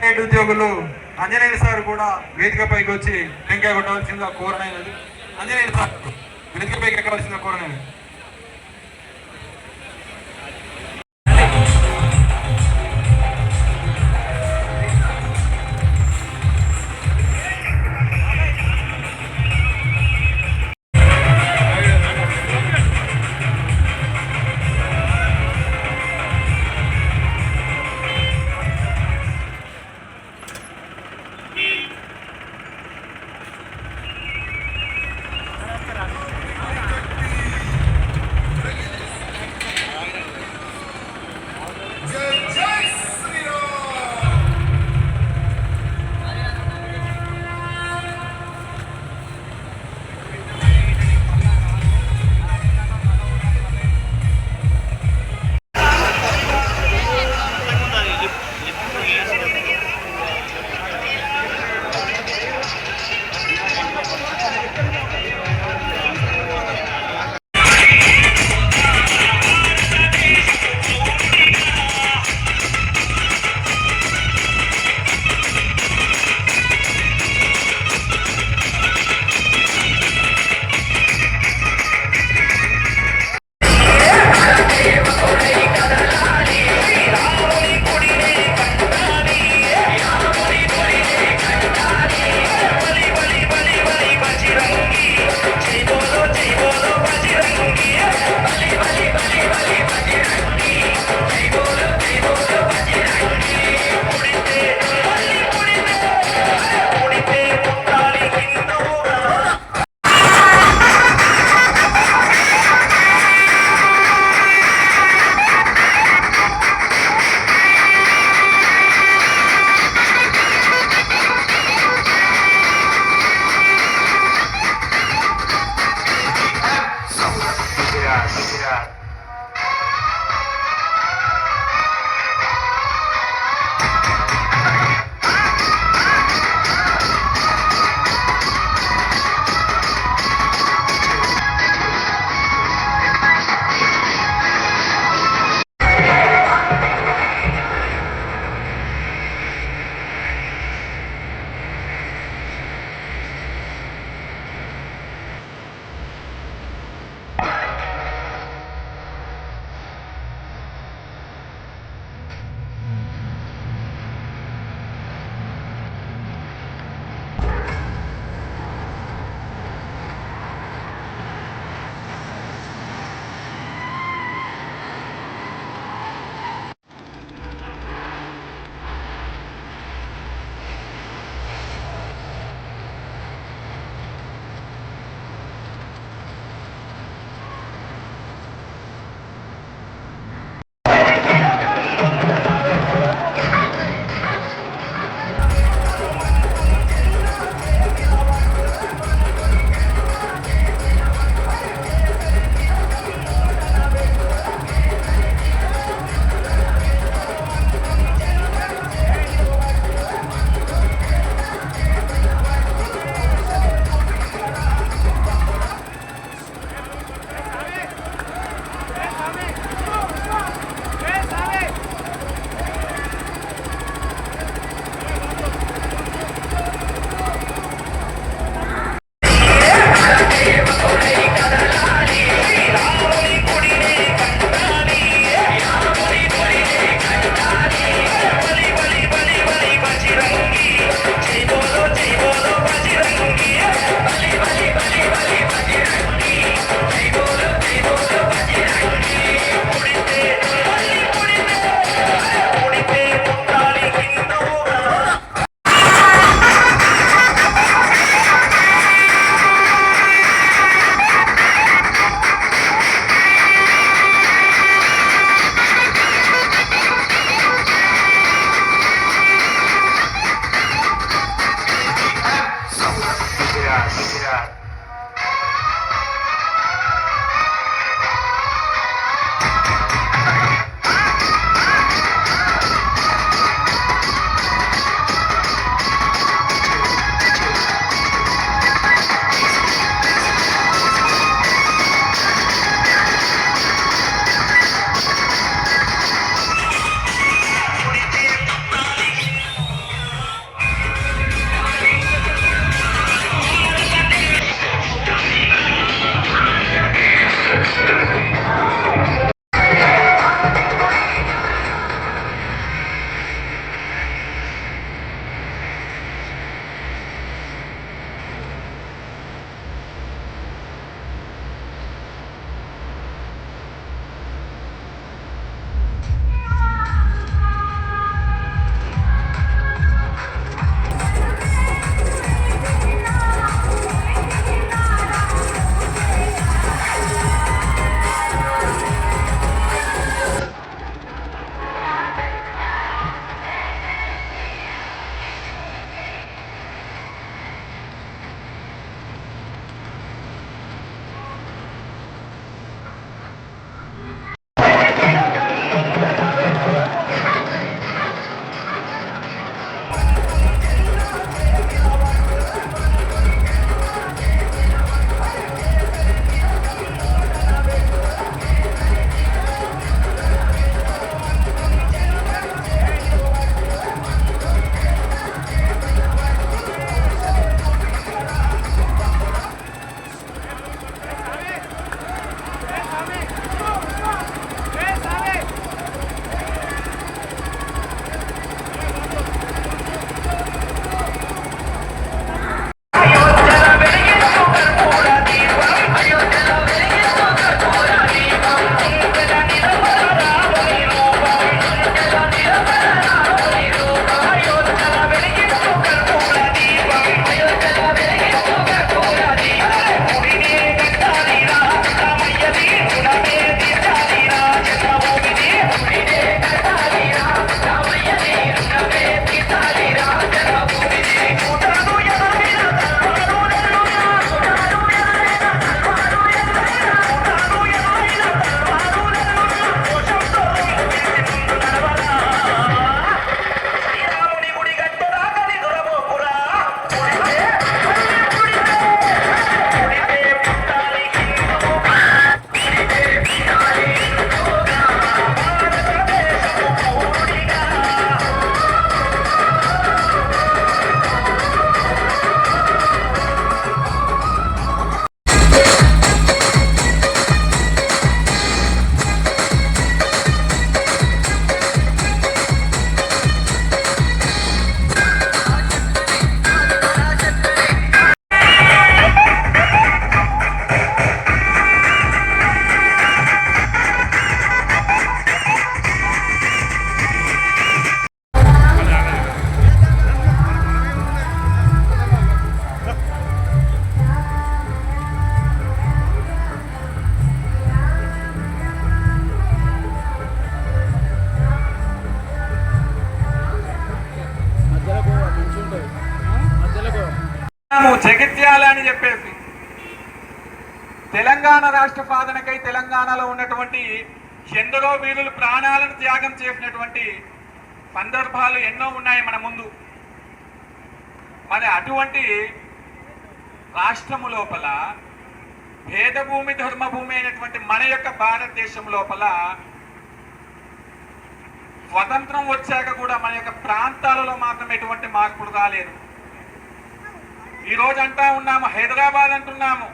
ఉద్యోగులు ఆంజనేయులు సార్ కూడా వేదికపైకి వచ్చి టెంకాయ కొట్టవలసిందిగా కోరనైనది. ఆంజనేయులు సార్ వేదికపైకి ఎక్కవలసిందిగా కోరనైనది. జగిత్యాల అని చెప్పేసి తెలంగాణ రాష్ట్ర సాధనకై తెలంగాణలో ఉన్నటువంటి ఎందరో వీరులు ప్రాణాలను త్యాగం చేసినటువంటి సందర్భాలు ఎన్నో ఉన్నాయి మన ముందు. మరి అటువంటి రాష్ట్రము లోపల భేదభూమి ధర్మభూమి అయినటువంటి మన యొక్క భారతదేశం లోపల స్వతంత్రం వచ్చాక కూడా మన యొక్క ప్రాంతాలలో మాత్రం ఎటువంటి మార్పులు రాలేదు. ఈరోజు అంటా ఉన్నాము హైదరాబాద్ అంటున్నాము,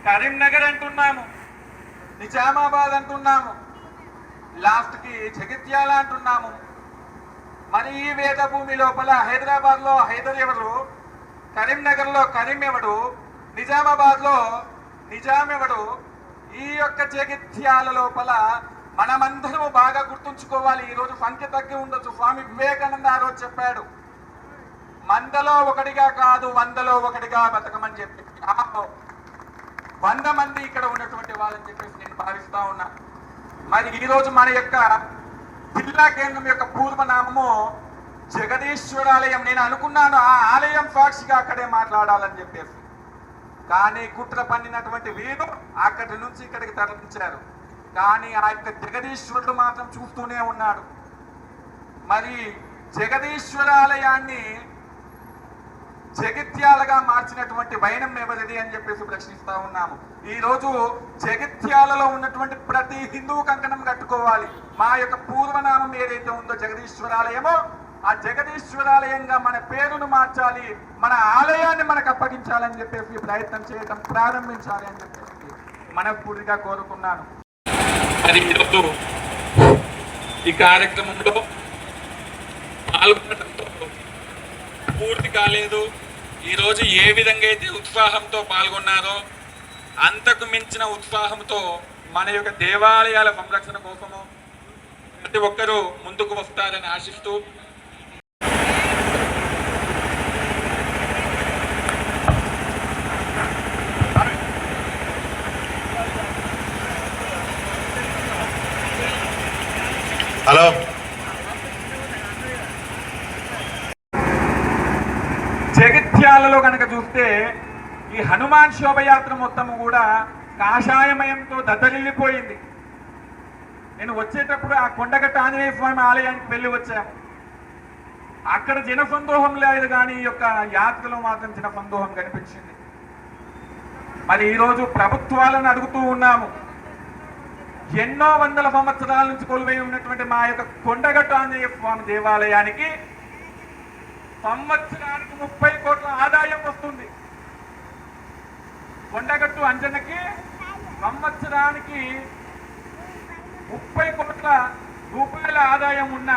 కరీంనగర్ అంటున్నాము, నిజామాబాద్ అంటున్నాము, లాస్ట్కి జగిత్యాల అంటున్నాము. మరి ఈ వేదభూమి లోపల హైదరాబాద్లో హైదర్ ఎవరు, కరీంనగర్లో కరీం ఎవడు, నిజామాబాద్లో నిజాం ఎవడు? ఈ యొక్క జగిత్యాల లోపల మనమందరము బాగా గుర్తుంచుకోవాలి. ఈరోజు సంఖ్య తగ్గి ఉండొచ్చు. స్వామి వివేకానంద ఆ రోజు చెప్పాడు, మందలో ఒకటిగా కాదు 100లో 1గా బతకమని చెప్పి. 100 మంది ఇక్కడ ఉన్నటువంటి వాళ్ళని చెప్పేసి నేను భావిస్తా ఉన్నా. మరి ఈరోజు మన యొక్క జిల్లా కేంద్రం యొక్క పూర్వనామము జగదీశ్వరాలయం. నేను అనుకున్నాను ఆ ఆలయం సాక్షిగా అక్కడే మాట్లాడాలని చెప్పేసి, కానీ కుట్ర పన్నినటువంటి వీరు అక్కడి నుంచి ఇక్కడికి తరలించారు. కానీ ఆ యొక్క జగదీశ్వరుడు మాత్రం చూస్తూనే ఉన్నాడు. మరి జగదీశ్వరాలయాన్ని జగిత్యాలగా మార్చినటువంటి వైనం ఎవరిది అని చెప్పేసి ప్రశ్నిస్తా ఉన్నాము. ఈ రోజు జగిత్యాలలో ఉన్నటువంటి ప్రతి హిందువు కంకణం కట్టుకోవాలి. మా యొక్క పూర్వనామం ఏదైతే ఉందో జగదీశ్వరాలయమో ఆ జగదీశ్వరాలయంగా మన పేరును మార్చాలి, మన ఆలయాన్ని మనకు అప్పగించాలని చెప్పేసి ప్రయత్నం చేయడం ప్రారంభించాలి అని చెప్పేసి మనస్ఫూర్తిగా కోరుకున్నాను. మరి ఈరోజు ఈ కార్యక్రమంలో పాల్గొనడంతో పూర్తి కాలేదు. ఈరోజు ఏ విధంగా అయితే ఉత్సాహంతో పాల్గొన్నారో అంతకు మించిన ఉత్సాహంతో మన యొక్క దేవాలయాల సంరక్షణ కోసము ప్రతి ఒక్కరూ ముందుకు వస్తారని ఆశిస్తూ హలో జగిత్యాలలో కనుక చూస్తే ఈ హనుమాన్ శోభయాత్ర మొత్తం కూడా కాషాయమయంతో దద్దరిల్లిపోయింది. నేను వచ్చేటప్పుడు ఆ కొండగట్ట ఆంజనేయ స్వామి ఆలయానికి వెళ్ళి వచ్చాము. అక్కడ జనసందోహం లేదు, కానీ ఈ యొక్క యాత్రలో మాత్రం జనసందోహం కనిపించింది. మరి ఈరోజు ప్రభుత్వాలను అడుగుతూ ఉన్నాము, ఎన్నో వందల సంవత్సరాల నుంచి కొలువై ఉన్నటువంటి మా యొక్క కొండగట్ట ఆంజనేయ స్వామి దేవాలయానికి సంవత్సరానికి 30 కోట్ల ఆదాయం వస్తుంది. కొండగట్టు అంజనకి సంవత్సరానికి 30 కోట్ల రూపాయల ఆదాయం ఉన్న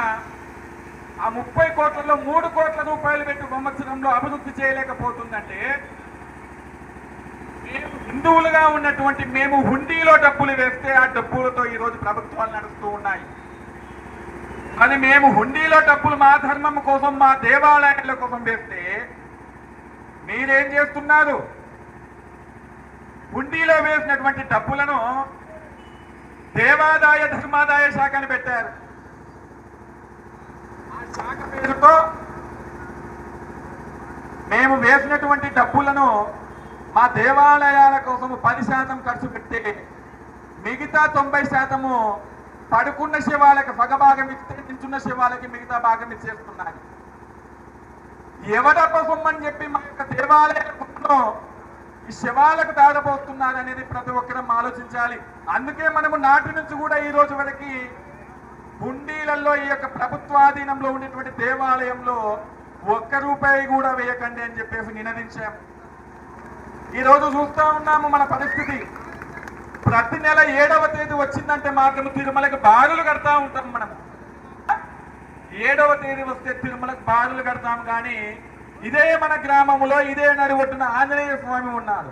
ఆ 30 కోట్లలో 3 కోట్ల రూపాయలు పెట్టి సంవత్సరంలో అభివృద్ధి చేయలేకపోతుందంటే మేము హిందువులుగా ఉన్నటువంటి మేము హుండీలో డబ్బులు వేస్తే ఆ డబ్బులతో ఈరోజు ప్రభుత్వాలు నడుస్తూ ఉన్నాయి. మరి మేము హుండీలో డబ్బులు మా ధర్మం కోసం మా దేవాలయాల కోసం వేస్తే మీరేం చేస్తున్నారు? హుండీలో వేసినటువంటి డబ్బులను దేవాదాయ ధర్మాదాయ శాఖని పెట్టారు. ఆ శాఖ పేరుతో మేము వేసినటువంటి డబ్బులను మా దేవాలయాల కోసం 10% ఖర్చు పెట్టి మిగతా 90% పడుకున్న శివాలకి సగభాగం ఇస్తే నించున్న శివాలకి మిగతా భాగం ఇచ్చేస్తున్నారు. ఎవడప్ప సొమ్మని చెప్పి మా యొక్క దేవాలయాల ఈ శివాలకు దాడబోతున్నారు అనేది ప్రతి ఒక్కరం ఆలోచించాలి. అందుకే మనము నాటి నుంచి కూడా ఈ రోజు వరకు హుండీలలో ఈ యొక్క ప్రభుత్వాధీనంలో ఉండేటువంటి దేవాలయంలో 1 రూపాయి కూడా వేయకండి అని చెప్పేసి నినదించాము. ఈరోజు చూస్తూ ఉన్నాము మన పరిస్థితి. ప్రతి నెల 7వ తేదీ వచ్చిందంటే మాత్రం తిరుమలకు బారులు కడతా ఉంటాం. మనం 7వ తేదీ వస్తే తిరుమలకు బారులు కడతాం. కానీ ఇదే మన గ్రామంలో ఇదే నడివొట్టున ఆంజనేయ స్వామి ఉన్నారు.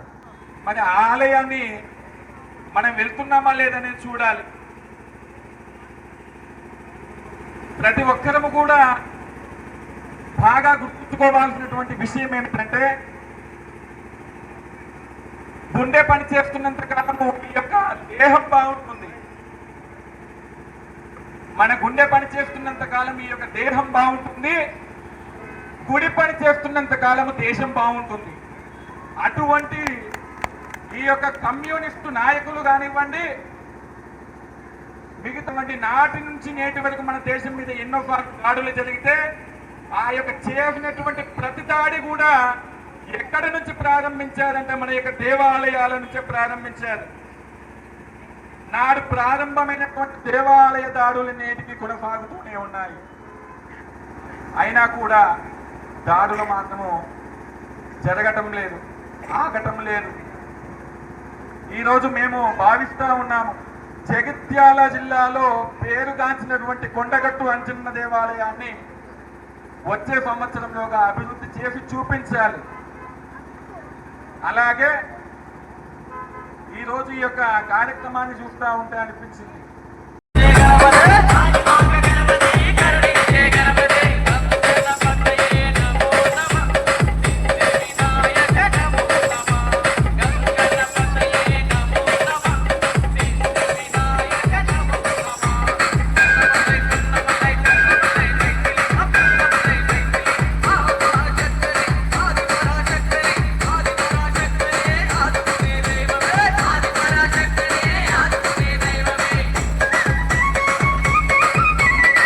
మరి ఆలయాన్ని మనం వెళ్తున్నామా లేదనేది చూడాలి. ప్రతి ఒక్కరము కూడా బాగా గుర్తుంచుకోవాల్సినటువంటి విషయం ఏమిటంటే గుండె పని చేస్తున్నంత కాలము ఈ యొక్క దేహం బాగుంటుంది. మన గుండె పని చేస్తున్నంత కాలం ఈ యొక్క దేహం బాగుంటుంది. గుడి పని చేస్తున్నంత కాలము దేశం బాగుంటుంది. అటువంటి ఈ యొక్క కమ్యూనిస్టు నాయకులు కానివ్వండి, మిగతావంటి నాటి నుంచి నేటి వరకు మన దేశం మీద ఎన్నో దాడులు జరిగితే ఆ యొక్క చేసినటువంటి ప్రతి దాడి కూడా ఎక్కడి నుంచి ప్రారంభించారంటే మన యొక్క దేవాలయాల నుంచే ప్రారంభించారు. నాడు ప్రారంభమైనటువంటి దేవాలయ దాడులు నేటికి కొనసాగుతూనే ఉన్నాయి. అయినా కూడా దాడులు మాత్రము జరగటం లేదు, ఆగటం లేదు. ఈరోజు మేము భావిస్తూ ఉన్నాము, జగిత్యాల జిల్లాలో పేరుగాంచినటువంటి కొండగట్టు అంజన్న దేవాలయాన్ని వచ్చే సంవత్సరంలోగా అభివృద్ధి చేసి చూపించాలి. అలాగే ఈరోజు ఈ యొక్క కార్యక్రమాన్ని చూస్తూ ఉంటే అనిపించింది,